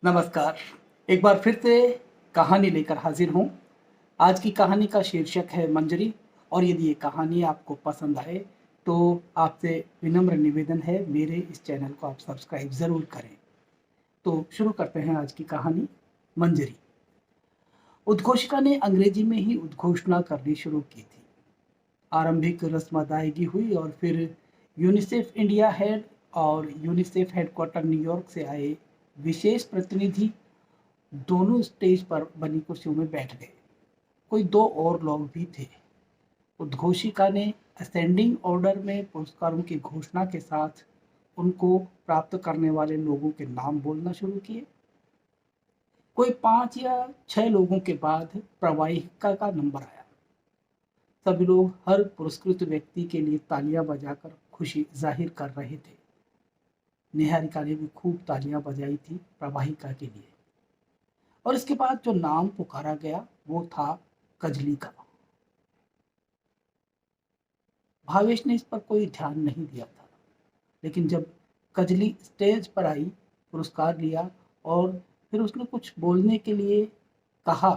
नमस्कार। एक बार फिर से कहानी लेकर हाजिर हूँ। आज की कहानी का शीर्षक है मंजरी। और यदि ये कहानी आपको पसंद आए तो आपसे विनम्र निवेदन है मेरे इस चैनल को आप सब्सक्राइब ज़रूर करें। तो शुरू करते हैं आज की कहानी मंजरी। उद्घोषिका ने अंग्रेजी में ही उद्घोषणा करनी शुरू की थी। आरंभिक रस्म अदायगी हुई और फिर यूनिसेफ इंडिया हेड और यूनिसेफ हेडक्वार्टर न्यूयॉर्क से आए विशेष प्रतिनिधि दोनों स्टेज पर बनी कुर्सियों में बैठ गए। कोई दो और लोग भी थे। उद्घोषिका ने असेंडिंग ऑर्डर में पुरस्कारों की घोषणा के साथ उनको प्राप्त करने वाले लोगों के नाम बोलना शुरू किए। कोई 5 या 6 लोगों के बाद प्रवाहिका का नंबर आया। सभी लोग हर पुरस्कृत व्यक्ति के लिए तालियां बजाकर खुशी जाहिर कर रहे थे। निहारिका ने भी खूब तालियां बजाई थी प्रवाहिका के लिए। और इसके बाद जो नाम पुकारा गया वो था कजली का। भावेश ने इस पर कोई ध्यान नहीं दिया था, लेकिन जब कजली स्टेज पर आई, पुरस्कार लिया और फिर उसने कुछ बोलने के लिए कहा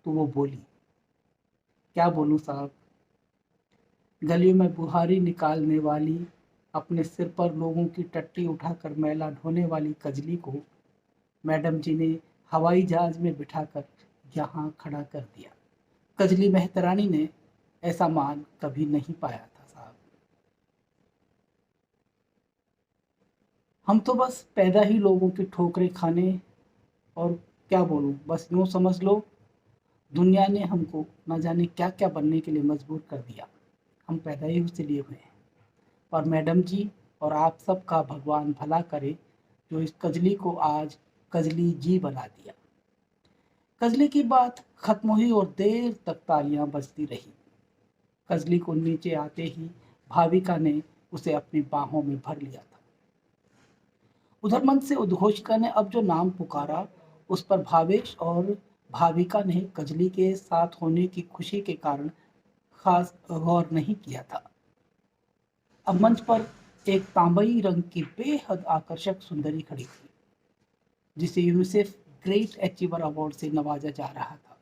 तो वो बोली। क्या बोलूं साहब? गलियों में बुहारी निकालने वाली, अपने सिर पर लोगों की टट्टी उठाकर मैला ढोने वाली कजली को मैडम जी ने हवाई जहाज में बिठाकर यहाँ खड़ा कर दिया। कजली मेहतरानी ने ऐसा मान कभी नहीं पाया था साहब। हम तो बस पैदा ही लोगों की ठोकरें खाने, और क्या बोलूं, बस यूं समझ लो दुनिया ने हमको न जाने क्या क्या बनने के लिए मजबूर कर दिया। हम पैदा ही उससे लिए हुए हैं। और मैडम जी और आप सबका भगवान भला करे जो इस कजली को आज कजली जी बना दिया। कजली की बात खत्म हुई और देर तक तालियां बजती रही। कजली को नीचे आते ही भाविका ने उसे अपनी बाहों में भर लिया था। उधर मंच से उद्घोषिका ने अब जो नाम पुकारा उस पर भावेश और भाविका ने कजली के साथ होने की खुशी के कारण खास गौर नहीं किया था। अब मंच पर एक तांबई रंग की बेहद आकर्षक सुंदरी खड़ी थी, जिसे यूनिसेफ ग्रेट अचीवर अवार्ड से नवाजा जा रहा था।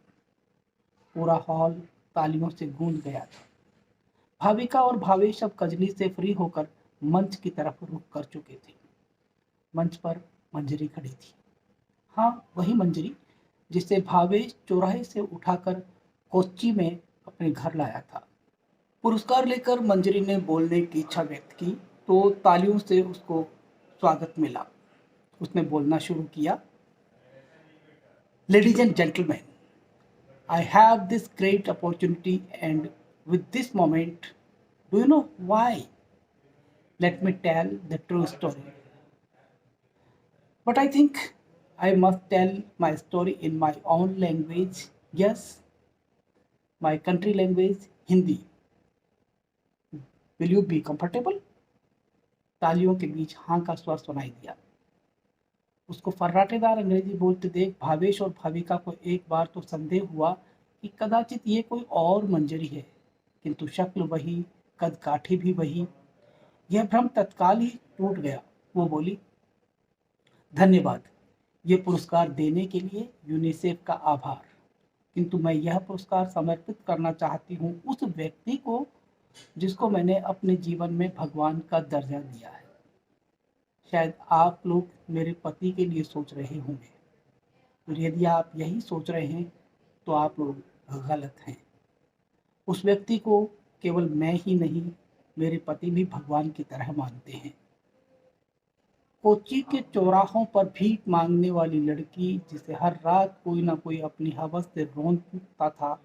पूरा हॉल तालियों से गूंज गया था। भाविका और भावेश अब कजली से फ्री होकर मंच की तरफ रुख कर चुके थे। मंच पर मंजरी खड़ी थी। हाँ, वही मंजरी जिसे भावेश चौराहे से उठाकर कोच्चि में अपने घर लाया था। पुरस्कार लेकर मंजरी ने बोलने की इच्छा व्यक्त की तो तालियों से उसको स्वागत मिला। उसने बोलना शुरू किया। Ladies and gentlemen, I have this great opportunity, and with this moment, do you know why? Let me tell the true story. But I think I must tell my story in my own language. Yes, my country language, Hindi. Will you be comfortable? तालियों के बीच हाँ का स्वर सुनाई दिया। उसको फर्राटेदार अंग्रेजी बोलते देख भावेश और भाविका को एक बार तो संदेह हुआ कि कदाचित ये कोई और मंजरी है, किंतु शक्ल वही, कद काठी भी वही। यह भ्रम तत्काल ही टूट गया। वो बोली, धन्यवाद ये पुरस्कार देने के लिए, यूनिसेफ का आभार, किंतु मैं यह पुरस्कार समर्पित करना चाहती हूँ उस व्यक्ति को जिसको मैंने अपने जीवन में भगवान का दर्जा दिया है। शायद आप लोग मेरे पति के लिए सोच रहे होंगे, तो यदि आप यही सोच रहे हैं तो आप लोग गलत हैं। उस व्यक्ति को केवल मैं ही नहीं, मेरे पति भी भगवान की तरह मानते हैं। कोच्चि के चौराहों पर भीख मांगने वाली लड़की, जिसे हर रात कोई ना कोई अपनी हवस से रोनता था,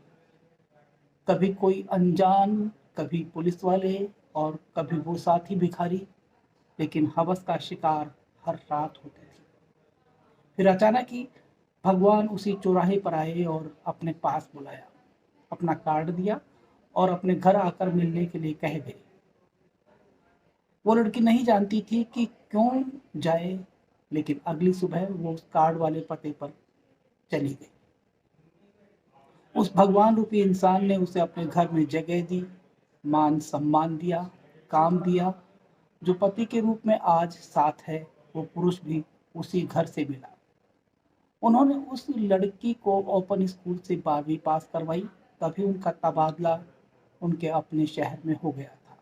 कभी कोई अनजान, कभी पुलिस वाले और कभी वो साथी भिखारी, लेकिन हवस का शिकार हर रात होती थी। फिर अचानक ही भगवान उसी चौराहे पर आए और अपने पास बुलाया, अपना कार्ड दिया और अपने घर आकर मिलने के लिए कह गए। वो लड़की नहीं जानती थी कि क्यों जाए, लेकिन अगली सुबह वो उस कार्ड वाले पते पर चली गई। उस भगवान रूपी इंसान ने उसे अपने घर में जगह दी, मान सम्मान दिया, काम दिया। जो पति के रूप में आज साथ है, वो पुरुष भी उसी घर से मिला। उन्होंने उस लड़की को ओपन स्कूल से 12वीं पास करवाई, तभी उनका तबादला उनके अपने शहर में हो गया था।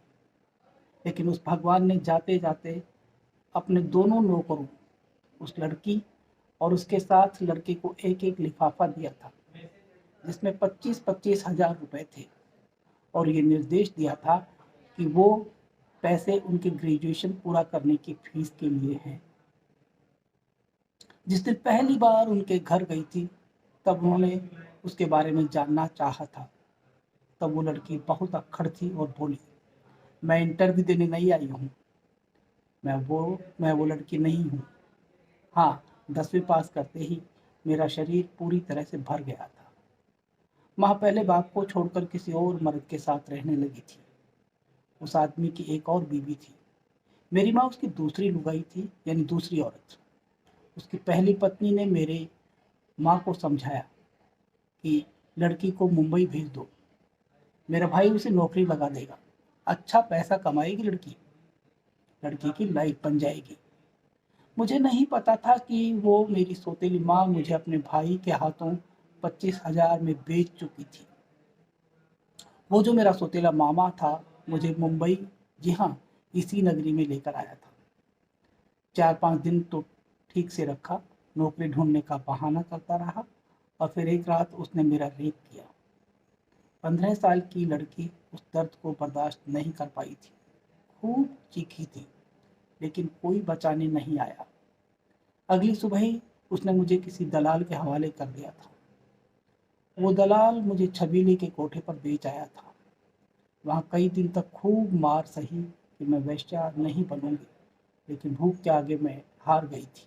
लेकिन उस भगवान ने जाते जाते अपने दोनों नौकरों, उस लड़की और उसके साथ लड़के को एक एक लिफाफा दिया था, जिसमें 25-25 हजार रुपए थे, और ये निर्देश दिया था कि वो पैसे उनके ग्रेजुएशन पूरा करने की फीस के लिए हैं। जिस दिन पहली बार उनके घर गई थी, तब उन्होंने उसके बारे में जानना चाहा था। तब वो लड़की बहुत अक्खड़ थी और बोली, मैं इंटरव्यू देने नहीं आई हूँ, मैं वो लड़की नहीं हूँ। हाँ, 10वीं पास करते ही मेरा शरीर पूरी तरह से भर गया था। माँ पहले बाप को छोड़कर किसी और मर्द के साथ रहने लगी थी। उस आदमी की एक और बीवी थी। मेरी माँ उसकी दूसरी लुगाई थी, यानी दूसरी औरत। उसकी पहली पत्नी ने मेरे माँ को समझाया कि लड़की को मुंबई भेज दो, मेरा भाई उसे नौकरी लगा देगा, अच्छा पैसा कमाएगी लड़की की लाइफ बन जाएगी। मुझे नहीं पता था कि वो मेरी सौतेली माँ मुझे अपने भाई के हाथों 25,000 में बेच चुकी थी। वो जो मेरा सौतेला मामा था, मुझे मुंबई, जी हाँ, इसी नगरी में लेकर आया था। 4-5 दिन तो ठीक से रखा, नौकरी ढूंढने का बहाना करता रहा, और फिर एक रात उसने मेरा रेप किया। 15 साल की लड़की उस दर्द को बर्दाश्त नहीं कर पाई थी, खूब चीखी थी, लेकिन कोई बचाने नहीं आया। अगली सुबह ही उसने मुझे किसी दलाल के हवाले कर दिया था। वो दलाल मुझे छबीली के कोठे पर बेच आया था। वहाँ कई दिन तक खूब मार सही कि मैं वेश्या नहीं बनूंगी, लेकिन भूख के आगे मैं हार गई थी।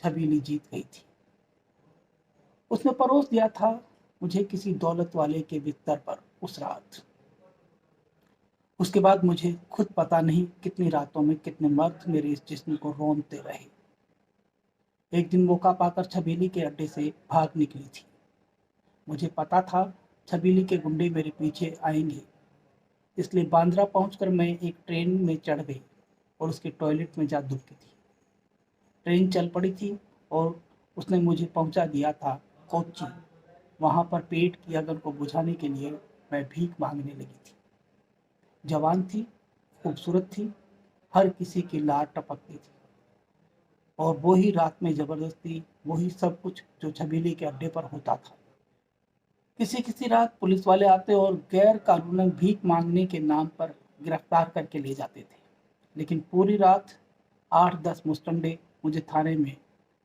छबीली जीत गई थी। उसने परोस दिया था मुझे किसी दौलत वाले के बिस्तर पर उस रात। उसके बाद मुझे खुद पता नहीं कितनी रातों में कितने मर्द मेरे इस जिस्म को रोंदते रहे। एक दिन मौका पाकर छबीली के अड्डे से भाग निकली थी। मुझे पता था छबीली के गुंडे मेरे पीछे आएंगे, इसलिए बांद्रा पहुंचकर मैं एक ट्रेन में चढ़ गई और उसके टॉयलेट में जा दुबकी थी। ट्रेन चल पड़ी थी और उसने मुझे पहुंचा दिया था कोच्चि। वहां पर पेट की अगन को बुझाने के लिए मैं भीख मांगने लगी थी। जवान थी, खूबसूरत थी, हर किसी की लार टपकती थी, और वही रात में जबरदस्ती, वही सब कुछ जो छबीली के अड्डे पर होता था। किसी किसी रात पुलिस वाले आते और गैर कानूनन भीख मांगने के नाम पर गिरफ्तार करके ले जाते थे, लेकिन पूरी रात 8-10 मुस्टंडे मुझे थाने में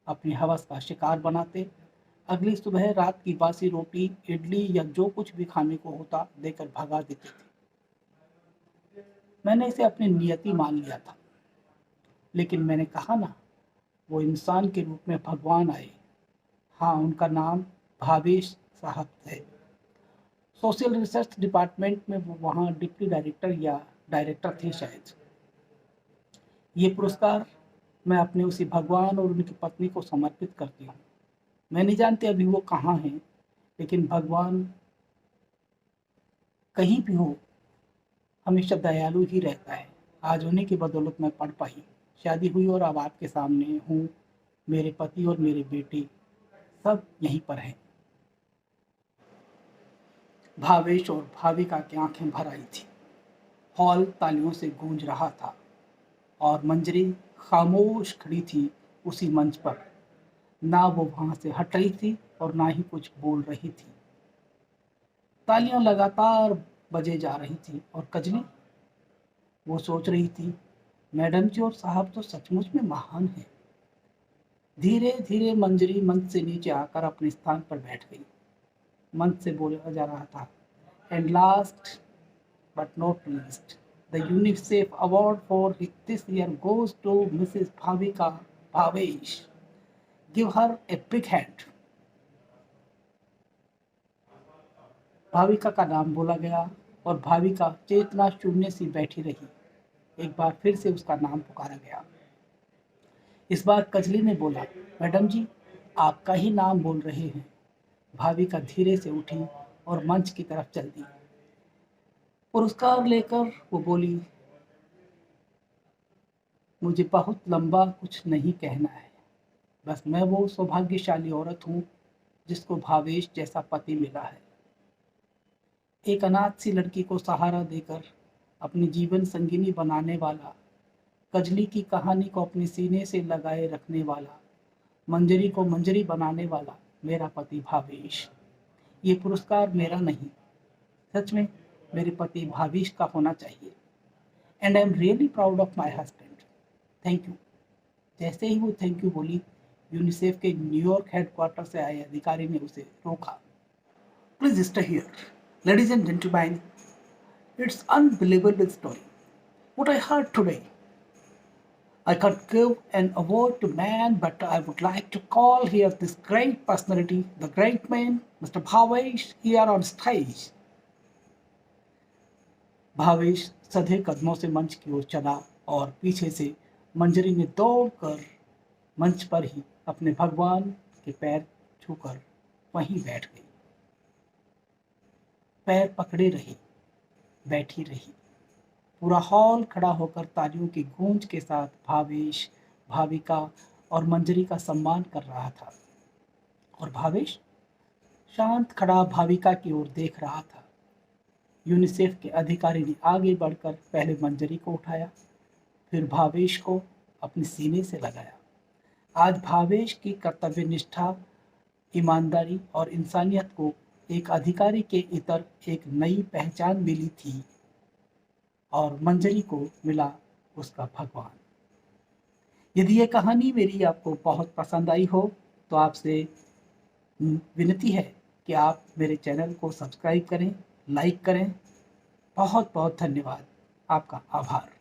अपनी हवस का शिकार बनाते। अगली सुबह रात की बासी रोटी, इडली या जो कुछ भी खाने को होता देकर भगा देते थे। मैंने इसे अपनी नियति मान लिया था, लेकिन मैंने कहा ना, वो इंसान के रूप में भगवान आए। हाँ, उनका नाम भावेश साहब है। सोशल रिसर्च डिपार्टमेंट में वो वहाँ डिप्टी डायरेक्टर या डायरेक्टर थे शायद। ये पुरस्कार मैं अपने उसी भगवान और उनकी पत्नी को समर्पित करती हूँ। मैं नहीं जानती अभी वो कहाँ हैं, लेकिन भगवान कहीं भी हो, हमेशा दयालु ही रहता है। आज उन्हीं की बदौलत मैं पढ़ पाई, शादी हुई और अब आपके सामने हूँ। मेरे पति और मेरे बेटे सब यहीं पर हैं। भावेश और भाविका की आंखें भर आई थी। हॉल तालियों से गूंज रहा था और मंजरी खामोश खड़ी थी उसी मंच पर। ना वो वहां से हट रही थी और ना ही कुछ बोल रही थी। तालियां लगातार बजे जा रही थी और कजली, वो सोच रही थी, मैडम जी और साहब तो सचमुच में महान हैं। धीरे धीरे मंजरी मंच से नीचे आकर अपने स्थान पर बैठ गई। मंच से बोला जा रहा था, and last but not least, the UNICEF award for this year goes to Mrs. Bhavika Bhavesh. Give her a big hand. Bhavika का नाम बोला गया और भाविका चेतना शून्य सी बैठी रही। एक बार फिर से उसका नाम पुकारा गया। इस बार कजली ने बोला, मैडम जी, आपका ही नाम बोल रहे हैं। भाविका धीरे से उठी और मंच की तरफ चल दी। पुरस्कार लेकर वो बोली, मुझे बहुत लंबा कुछ नहीं कहना है, बस मैं वो सौभाग्यशाली औरत हूँ जिसको भावेश जैसा पति मिला है। एक अनाथ सी लड़की को सहारा देकर अपनी जीवन संगिनी बनाने वाला, कजली की कहानी को अपने सीने से लगाए रखने वाला, मंजरी को मंजरी बनाने वाला मेरा पति भावेश। ये पुरस्कार मेरा नहीं, सच में मेरे पति भावेश का होना चाहिए। And I am really proud of my husband. Thank you. जैसे ही वो थैंक यू बोली, यूनिसेफ के न्यूयॉर्क हेडक्वार्टर से आए अधिकारी ने उसे रोका। Please stay here, ladies and gentleman, it's unbelievable story what I heard today. I can't give an award to man, but I would like to call here this great personality, the great man, Mr. Bhavesh, here on stage. Bhavesh सधे कदमों से मंच की ओर चला और पीछे से मंजरी ने दौड़कर मंच पर ही अपने भगवान के पैर छूकर वहीं बैठ गई। पैर पकड़े रही, बैठी रही। पूरा हॉल खड़ा होकर तालियों की गूंज के साथ भावेश, भाविका और मंजरी का सम्मान कर रहा था। और भावेश शांत खड़ा भाविका की ओर देख रहा था। यूनिसेफ के अधिकारी ने आगे बढ़कर पहले मंजरी को उठाया, फिर भावेश को अपने सीने से लगाया। आज भावेश की कर्तव्य निष्ठा, ईमानदारी और इंसानियत को एक अधिकारी के इतर एक नई पहचान मिली थी और मंजरी को मिला उसका भगवान। यदि ये कहानी मेरी आपको बहुत पसंद आई हो तो आपसे विनती है कि आप मेरे चैनल को सब्सक्राइब करें, लाइक करें। बहुत बहुत धन्यवाद। आपका आभार।